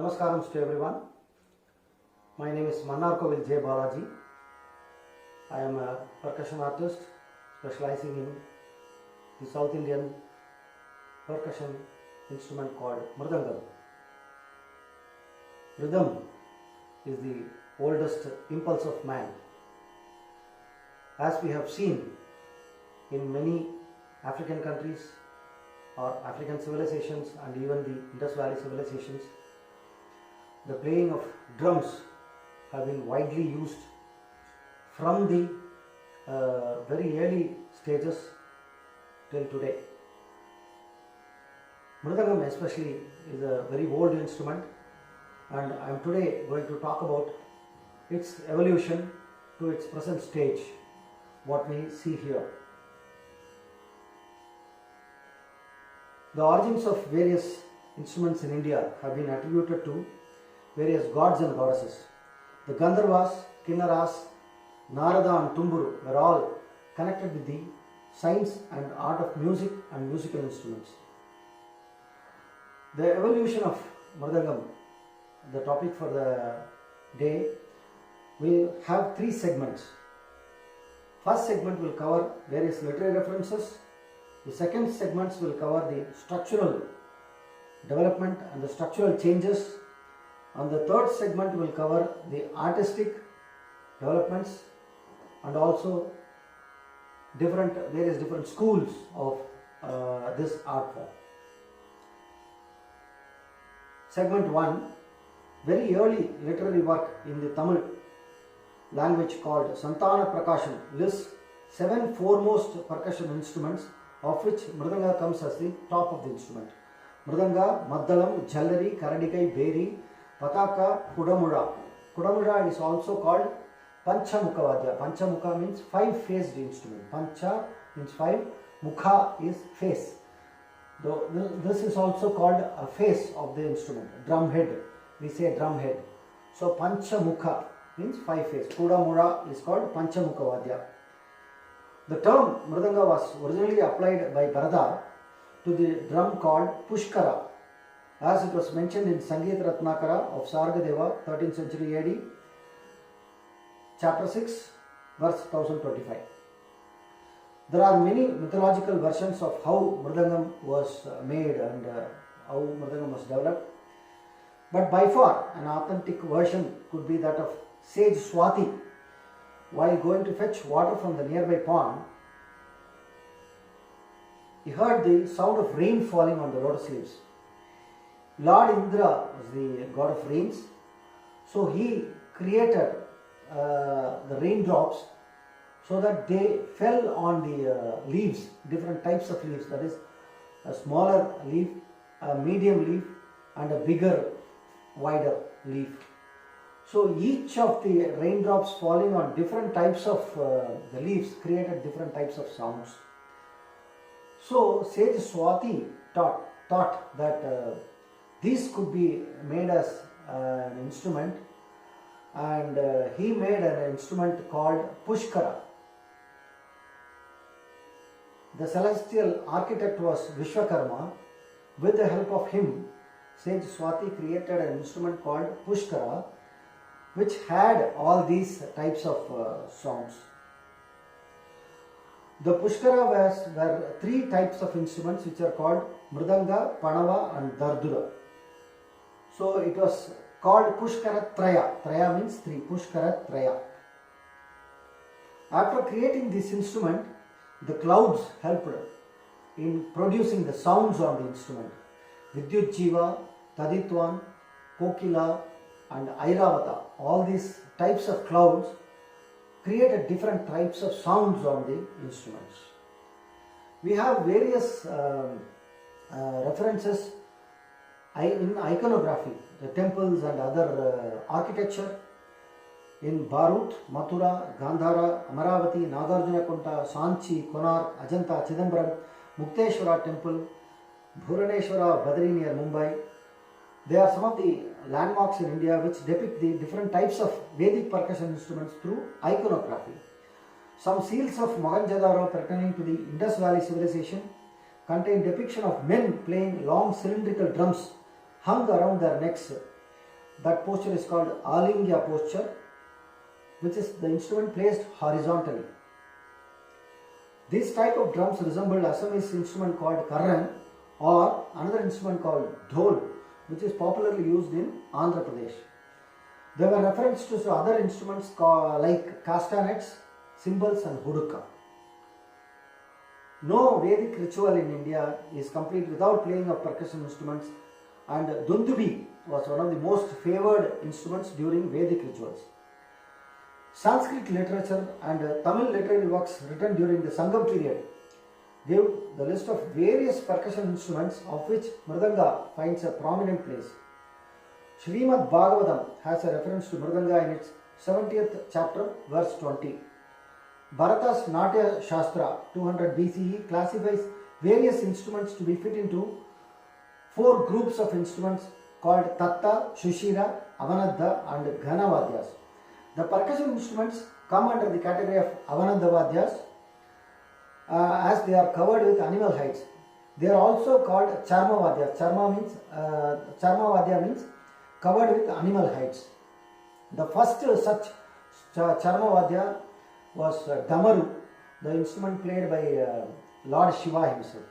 Namaskaram to everyone. My name is Mannarkoil Balaji. I am a percussion artist specializing in the South Indian percussion instrument called Mridangam. Rhythm is the oldest impulse of man. As we have seen in many African countries or African civilizations and even the Indus Valley civilizations, the playing of drums have been widely used from the very early stages till today. Mridangam especially is a very old instrument, and I am today going to talk about its evolution to its present stage, what we see here. The origins of various instruments in India have been attributed to various gods and goddesses. The Gandharvas, Kinnaras, Narada and Tumburu were all connected with the science and art of music and musical instruments. The evolution of Mridangam, the topic for the day, will have three segments. First segment will cover various literary references. The second segments will cover the structural development and the structural changes. And the third segment will cover the artistic developments and also various different schools of this art form. Segment 1, very early literary work in the Tamil language called Santana Prakasham lists 7 foremost percussion instruments, of which Mridanga comes as the top of the instrument. Mridanga, Maddalam, Jallari, Karadikai, Beri, Pataka, Kudamura. Kudamura is also called Panchamukhavadya. Panchamukha means 5-faced instrument. Pancha means 5, Mukha is face. This is also called a face of the instrument. Drum head, we say drum head. So Panchamukha means 5-face. Kudamura is called Panchamukhavadya. The term Mridanga was originally applied by Bharata to the drum called Pushkara, as it was mentioned in Sangeet Ratnakara of Sargadeva, 13th century AD, chapter 6, verse 1025. There are many mythological versions of how Mridangam was made and how Mridangam was developed, but by far an authentic version could be that of sage Swati. While going to fetch water from the nearby pond, he heard the sound of rain falling on the lotus leaves. Lord Indra was the god of rains, so he created the raindrops so that they fell on the leaves, different types of leaves, that is a smaller leaf, a medium leaf and a bigger, wider leaf. So each of the raindrops falling on different types of the leaves created different types of sounds. So sage Swati thought that these could be made as an instrument, and he made an instrument called Pushkara. The celestial architect was Vishwakarma. With the help of him, sage Swati created an instrument called Pushkara, which had all these types of sounds. The Pushkara were 3 types of instruments which are called Mridanga, Panava and Dardura. So it was called Pushkara Traya. Traya means 3, Pushkara Traya. After creating this instrument, the clouds helped in producing the sounds on the instrument. Vidyut Jiva, Taditwan, Kokila and Airavata, all these types of clouds created different types of sounds on the instruments. We have various references in iconography, the temples and other architecture in Bharut, Mathura, Gandhara, Amaravati, Nagarjuna Kunta, Sanchi, Konark, Ajanta, Chidambaram, Mukteshwara temple, Bhuraneshwara, Badri near Mumbai. They are some of the landmarks in India which depict the different types of Vedic percussion instruments through iconography. Some seals of Mohenjo-daro pertaining to the Indus Valley civilization contain depiction of men playing long cylindrical drums hung around their necks That posture is called Alingya posture, which is the instrument placed horizontally. This type of drums resemble Assamese instrument called Karran or another instrument called Dhol, which is popularly used in Andhra Pradesh. There were references to other instruments like castanets, cymbals and hudukka. No Vedic ritual in India is complete without playing of percussion instruments, and dundubi was one of the most favored instruments during Vedic rituals. Sanskrit literature and Tamil literary works written during the Sangam period give the list of various percussion instruments, of which Mridanga finds a prominent place. Srimad Bhagavatam has a reference to Mridanga in its 70th chapter, verse 20. Bharata's Natya Shastra 200 BCE classifies various instruments to be fit into 4 groups of instruments called Tatta, Shushira, Avanadha and Ghanavadyas. The percussion instruments come under the category of Avanadhavadyas as they are covered with animal hides. They are also called Charmavadyas. Charmavadya means covered with animal hides. The first such Charmavadya was Damaru, the instrument played by Lord Shiva himself.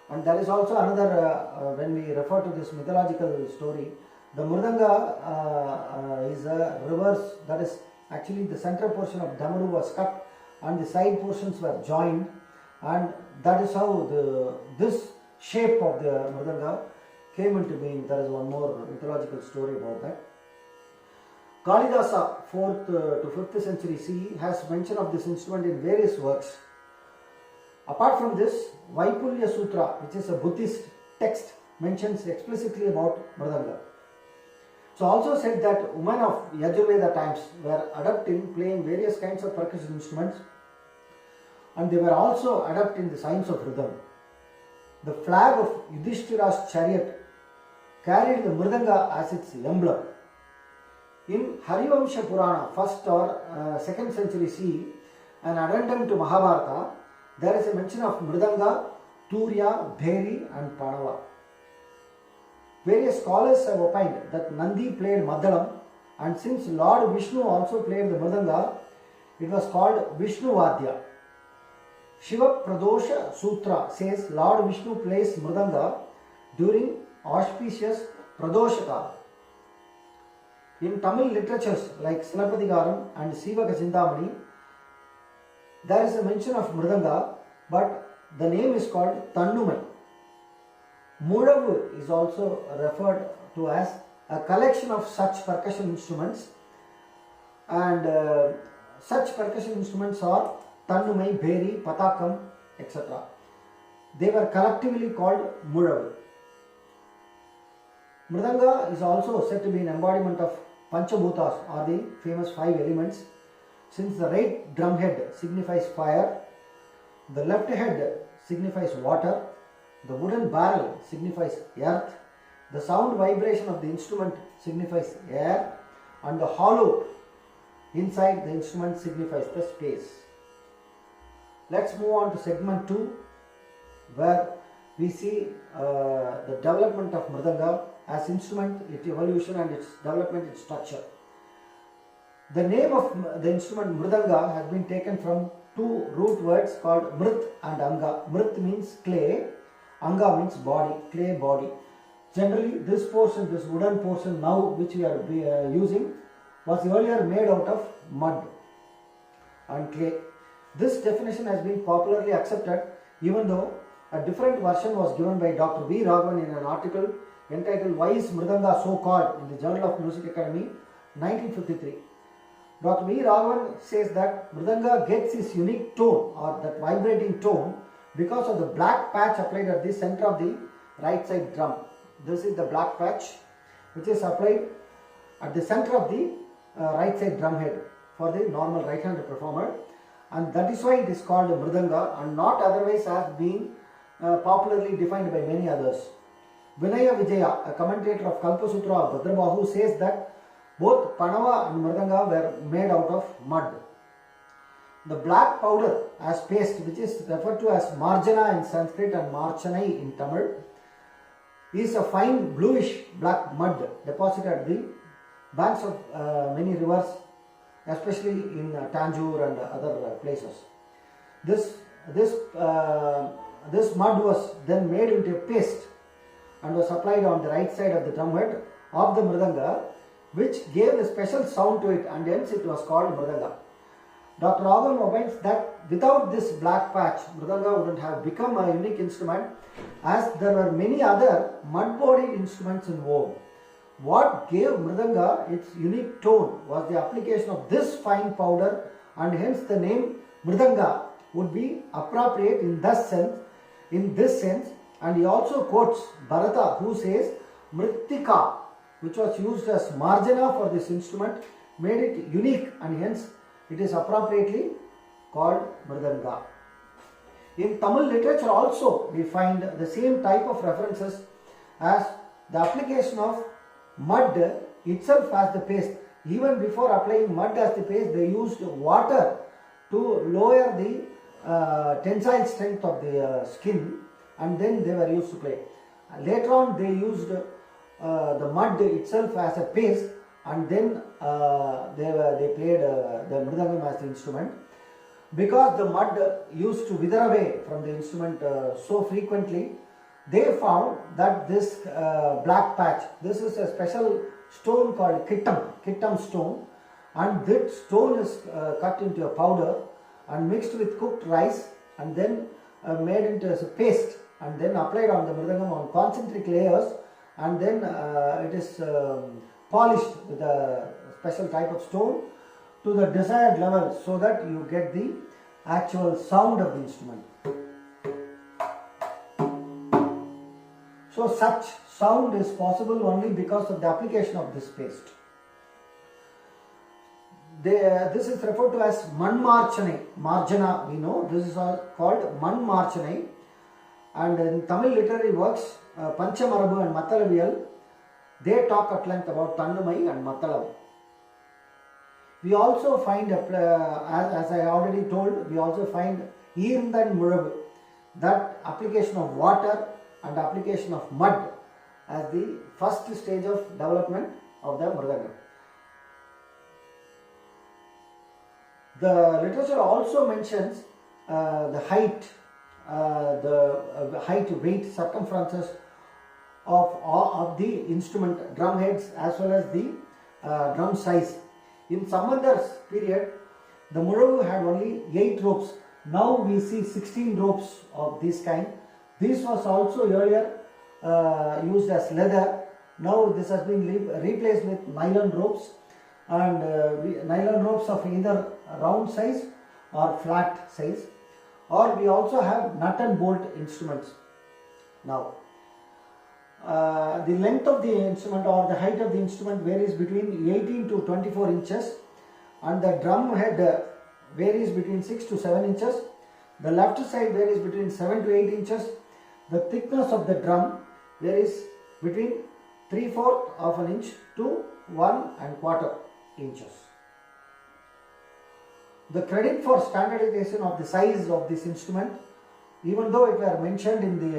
And there is also another, when we refer to this mythological story, the Mridanga is a reverse, that is actually the central portion of Damaru was cut and the side portions were joined, and that is how this shape of the Mridanga came into being. There is one more mythological story about that. Kalidasa, 4th to 5th century CE, has mention of this instrument in various works. Apart from this, Vaipulya Sutra, which is a Buddhist text, mentions explicitly about Mridanga. So also said that women of Yajurveda times were adept in playing various kinds of percussion instruments, and they were also adept in the science of rhythm. The flag of Yudhishthira's chariot carried the Mridanga as its emblem. In Harivamsha Purana, 1st or 2nd century CE, an addendum to Mahabharata, there is a mention of Mridanga, Turya, Bheri and Panava. Various scholars have opined that Nandi played Maddalam, and since Lord Vishnu also played the Mridanga, it was called Vishnu Vadya. Shiva Pradosha Sutra says Lord Vishnu plays Mridanga during auspicious Pradoshaka. In Tamil literatures like Silappatikaram and Sivaka Chintamani, there is a mention of Mridanga, but the name is called Tannumai. Mulavu is also referred to as a collection of such percussion instruments, and such percussion instruments are Tannumai, Bheri, Patakam, etc. They were collectively called Mulavu. Mridanga is also said to be an embodiment of Panchabhutas, or the famous 5 elements, since the right drum head signifies fire, the left head signifies water, the wooden barrel signifies earth, the sound vibration of the instrument signifies air, and the hollow inside the instrument signifies the space. Let's move on to segment 2, where we see the development of Mridanga as instrument, its evolution and its development, its structure. The name of the instrument Mridanga has been taken from 2 root words called Mrit and Anga. Mrit means clay, Anga means body, clay body. Generally, this portion, this wooden portion now which we are using, was earlier made out of mud and clay. This definition has been popularly accepted, even though a different version was given by Dr. V Raghavan in an article entitled "Why is Mridanga so called?" in the Journal of Music Academy, 1953. Dr. V Raghavan says that Mridanga gets its unique tone, or that vibrating tone, because of the black patch applied at the center of the right side drum. This is the black patch which is applied at the center of the right side drum head for the normal right-handed performer, and that is why it is called Mridanga and not otherwise as being popularly defined by many others. Vinaya Vijaya, a commentator of Kalpasutra of Bhadrabahu, says that both Panava and Mridanga were made out of mud. The black powder as paste, which is referred to as Marjana in Sanskrit and Marchanai in Tamil, is a fine bluish black mud deposited at the banks of many rivers, especially in Tanjore and other places. This mud was then made into a paste and was applied on the right side of the drumhead of the mridanga, which gave a special sound to it, and hence it was called mridanga. Dr. Raghavan opines that without this black patch, mridanga wouldn't have become a unique instrument, as there were many other mud-bodied instruments in vogue. What gave mridanga its unique tone was the application of this fine powder, and hence the name mridanga would be appropriate in this sense. And he also quotes Bharata, who says mrittika, which was used as marjana for this instrument, made it unique, and hence it is appropriately called mridanga. In Tamil literature also we find the same type of references, as the application of mud itself as the paste. Even before applying mud as the paste, they used water to lower the tensile strength of the skin, and then they were used to play. Later on they used the mud itself as a paste, and then they played the mridangam as the instrument. Because the mud used to wither away from the instrument so frequently, they found that this black patch, this is a special stone called kittam stone, and that stone is cut into a powder and mixed with cooked rice, and then made into a paste, and then applied on the mridangam on concentric layers, and then it is polished with a special type of stone to the desired level, so that you get the actual sound of the instrument. So such sound is possible only because of the application of this paste. This is referred to as marjana, we know. This is called manmarchanai, and in Tamil literary works, Panchamarabu and Mathalaviyal, they talk at length about Tannumai and Mathalav. We also find, as I already told, we also find Irndan Muravu, that application of water and application of mud as the first stage of development of the mridangam. The literature also mentions the height, weight, circumferences of the instrument, drum heads, as well as the drum size. In Samandar's period, the Muravu had only 8 ropes. Now we see 16 ropes of this kind. This was also earlier used as leather. Now this has been replaced with nylon ropes, and nylon ropes of either round size or flat size, or we also have nut and bolt instruments. Now the length of the instrument or the height of the instrument varies between 18 to 24 inches, and the drum head varies between 6 to 7 inches. The left side varies between 7 to 8 inches. The thickness of the drum varies between 3/4 of an inch to 1 1/4 inches. The credit for standardization of the size of this instrument, even though it were mentioned in the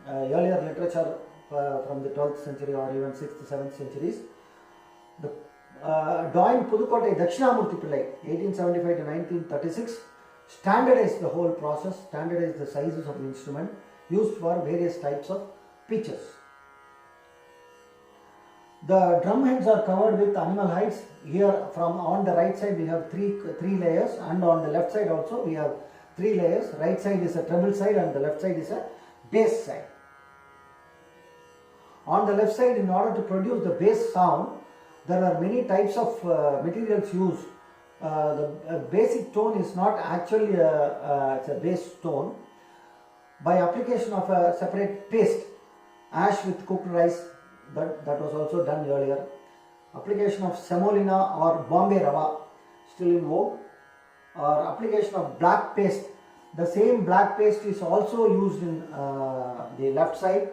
earlier literature from the 12th century or even 6th to 7th centuries, the Doyen Pudukottai Dakshinamurthy Pillai, 1875 to 1936, standardized the whole process, standardized the sizes of the instrument used for various types of pitches. The drum heads are covered with animal hides. Here from on the right side we have three layers, and on the left side also we have 3 layers. Right side is a treble side and the left side is a bass side. On the left side, in order to produce the bass sound, there are many types of materials used. The basic tone is not actually it's a bass tone. By application of a separate paste, ash with cooked rice, that was also done earlier. Application of semolina or Bombay Rava, still in vogue, or application of black paste. The same black paste is also used in the left side,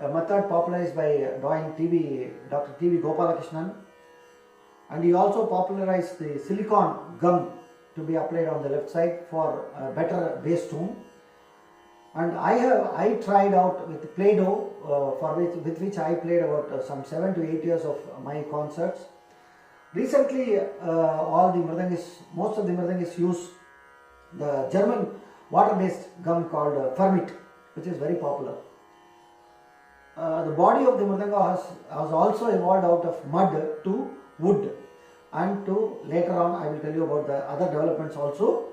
a method popularized by Dr. TV Gopalakrishnan, and he also popularized the silicon gum to be applied on the left side for a better bass tone. And I tried out with Play-Doh, with which I played about some 7 to 8 years of my concerts. Recently, most of the mridangis use the German water-based gum called Fermit, which is very popular. The body of the mridanga has also evolved out of mud to wood, and to later on I will tell you about the other developments also.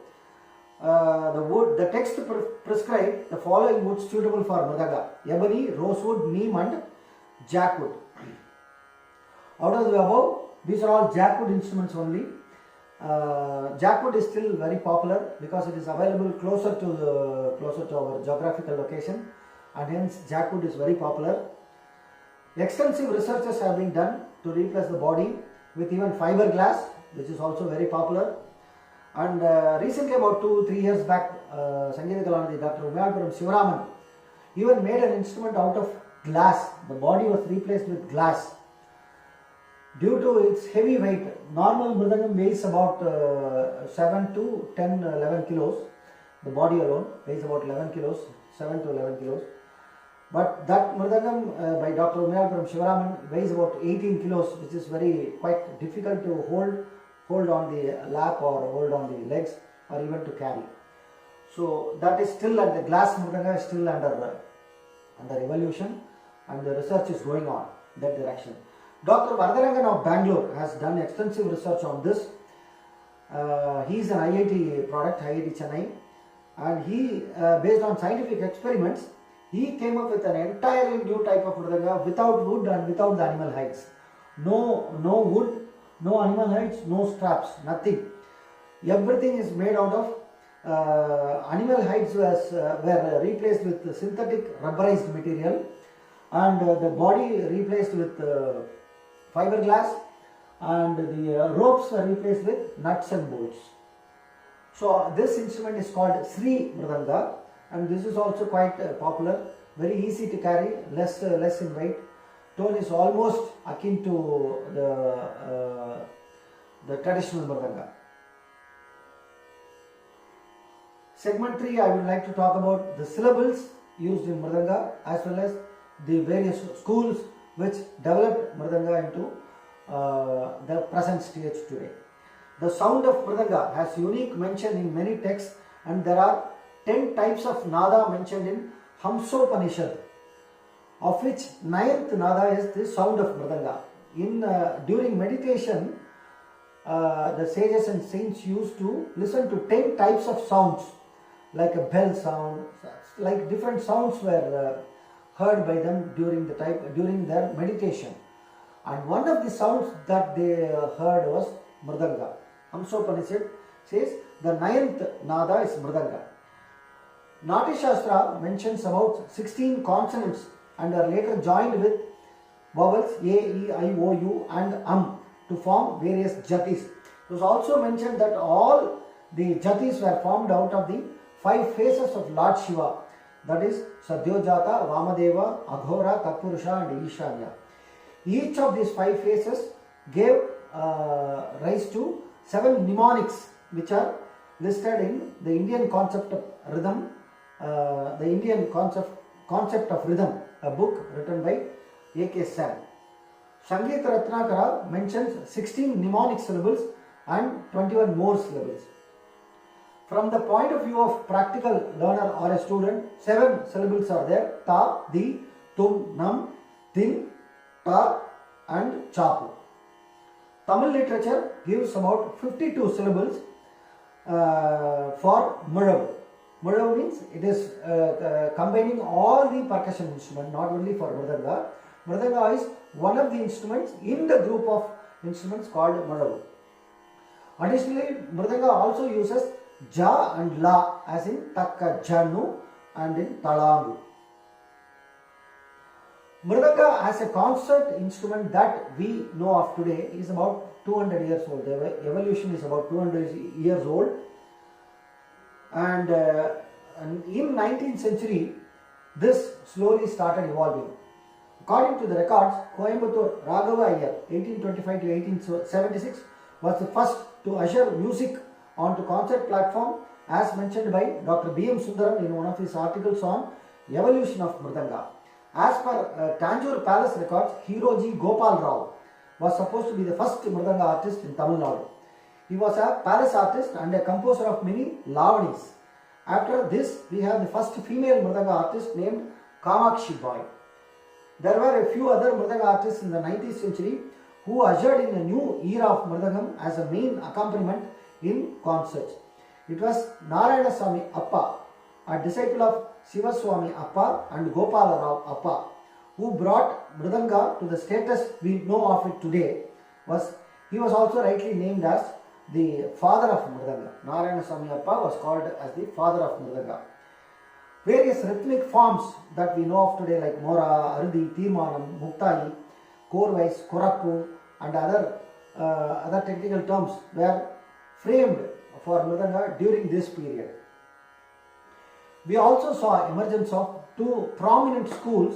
The text prescribed the following woods suitable for mridanga: ebony, rosewood, neem and jackwood. Out of the above, these are all jackwood instruments only. Jackwood is still very popular because it is available closer to our geographical location, and hence jackwood is very popular. Extensive researches have been done to replace the body with even fiberglass, which is also very popular. And recently, about 2-3 years back, Sangeeta Kalanidhi, Dr. Ummayappuram Sivaraman even made an instrument out of glass. The body was replaced with glass. Due to its heavy weight, normal mridangam weighs about 7 to 11 kilos. The body alone weighs about 11 kilos, 7 to 11 kilos. But that mridangam by Dr. Ummayappuram Sivaraman weighs about 18 kilos, which is quite difficult to hold on the lap or hold on the legs or even to carry. So that is still, and the glass mridanga is still under evolution, and the research is going on in that direction. Dr. Varadarangam of Bangalore has done extensive research on this. He is an IIT product, IIT Chennai, and he, based on scientific experiments, he came up with an entirely new type of mridanga without wood and without the animal hides. No wood, no animal hides, no straps, nothing. Everything is made out of animal hides were replaced with synthetic rubberized material, and the body replaced with fiberglass, and the ropes were replaced with nuts and bolts. So this instrument is called Sri Mridanga, and this is also quite popular, very easy to carry, less in weight. Tone is almost akin to the traditional mridanga. Segment 3, I would like to talk about the syllables used in mridanga, as well as the various schools which developed mridanga into the present stage today. The sound of mridanga has unique mention in many texts, and there are 10 types of nada mentioned in Hamsopanishad, of which 9th nada is the sound of mridanga. During meditation, the sages and saints used to listen to 10 types of sounds, like a bell sound, like different sounds were heard by them during their meditation. And one of the sounds that they heard was mridanga. Hamsopanishad says the 9th nada is mridanga. Nati Shastra mentions about 16 consonants and are later joined with vowels A, E, I, O, U and to form various jatis. It was also mentioned that all the jatis were formed out of the 5 faces of Lord Shiva, that is Sadyojata, Vamadeva, Aghora, Tatpurusha and Ishanya. Each of these 5 faces gave rise to 7 mnemonics, which are listed in the Indian concept of rhythm, the Indian concept of rhythm, a book written by K Sen. Sangeeta Ratnakara mentions 16 mnemonic syllables and 21 more syllables. From the point of view of practical learner or a student, 7 syllables are there: ta, di, tum, nam, tin, ta and chapu. Tamil literature gives about 52 syllables for Mulavu. Mulavu means it is combining all the percussion instruments, not only for Mridanga. Mridanga is one of the instruments in the group of instruments called Mulavu. Additionally, Mridanga also uses ja and la, as in takka janu and in talangu. Mridanga as a concert instrument that we know of today is about 200 years old. The evolution is about 200 years old. And in 19th century, this slowly started evolving. According to the records, Coimbatore Raghava Iyer, 1825 to 1876, was the first to usher music onto concert platform as mentioned by Dr. B M Sundaram in one of his articles on evolution of Mridanga. As per Tanjore Palace records, Hiroji Gopal Rao was supposed to be the first Mridanga artist in Tamil Nadu. He was a palace artist and a composer of many lavanis. After this, we have the first female Mridanga artist named Kamakshi Bai. There were a few other Mridanga artists in the 19th century who ushered in a new era of Mridangam as a main accompaniment in concerts. It was Narayanaswamy Appa, a disciple of Sivaswamy Appa and Gopala Rao Appa, who brought Mridanga to the status we know of it today. He was also rightly named as the father of Mridanga. Narayanaswamy Appa was called as the father of Mridanga. Various rhythmic forms that we know of today like Mora, Arudi, Tirmanam, Muktai, Korvais, Korakku and other technical terms were framed for Mridanga during this period. We also saw emergence of two prominent schools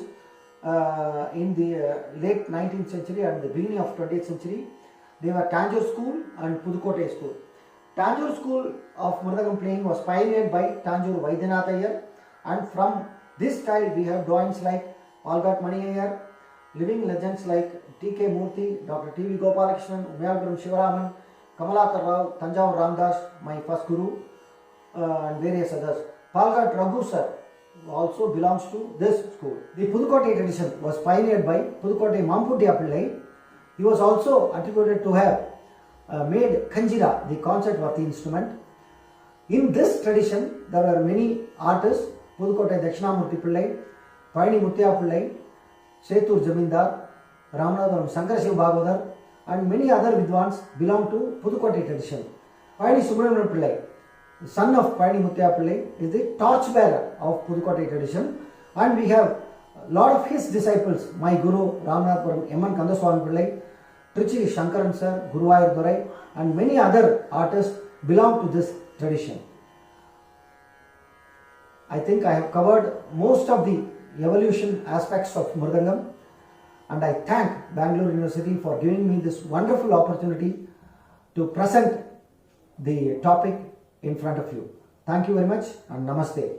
in the late 19th century and the beginning of 20th century. They were Tanjore School and Pudukkottai School. Tanjore School of Mridangam playing was pioneered by Tanjore Vaidyanath Iyer, and from this style we have doyens like Palgat Mani Iyer, living legends like T K Murthy, Dr. TV Gopalakrishnan, Umyalpuram Shivaraman, Kamalakar Rao, Tanjavur Ramdas, my first guru, and various others. Palgat Raghu sir also belongs to this school. The Pudukkottai tradition was pioneered by Pudukkottai Mamputiya Pillai. He was also attributed to have made Kanjira, the concert-worthy instrument. In this tradition, there were many artists, Pudukkottai Dakshinamurthy Pillai, Payani Muttaya Pillai, Setur Jamindar, Ramanathapuram Sankarashiva Bhagavathar, and many other Vidwans belong to Pudukkottai tradition. Payani Subramanian Pillai, the son of Payani Muttaya Pillai, is the torchbearer of Pudukkottai tradition, and we have a lot of his disciples, my guru Ramanathapuram M. N. Kandaswamy Pillai, Trichy Shankaran sir, Guruvayur Durai, and many other artists belong to this tradition. I think I have covered most of the evolution aspects of Mridangam, and I thank Bangalore University for giving me this wonderful opportunity to present the topic in front of you. Thank you very much and Namaste.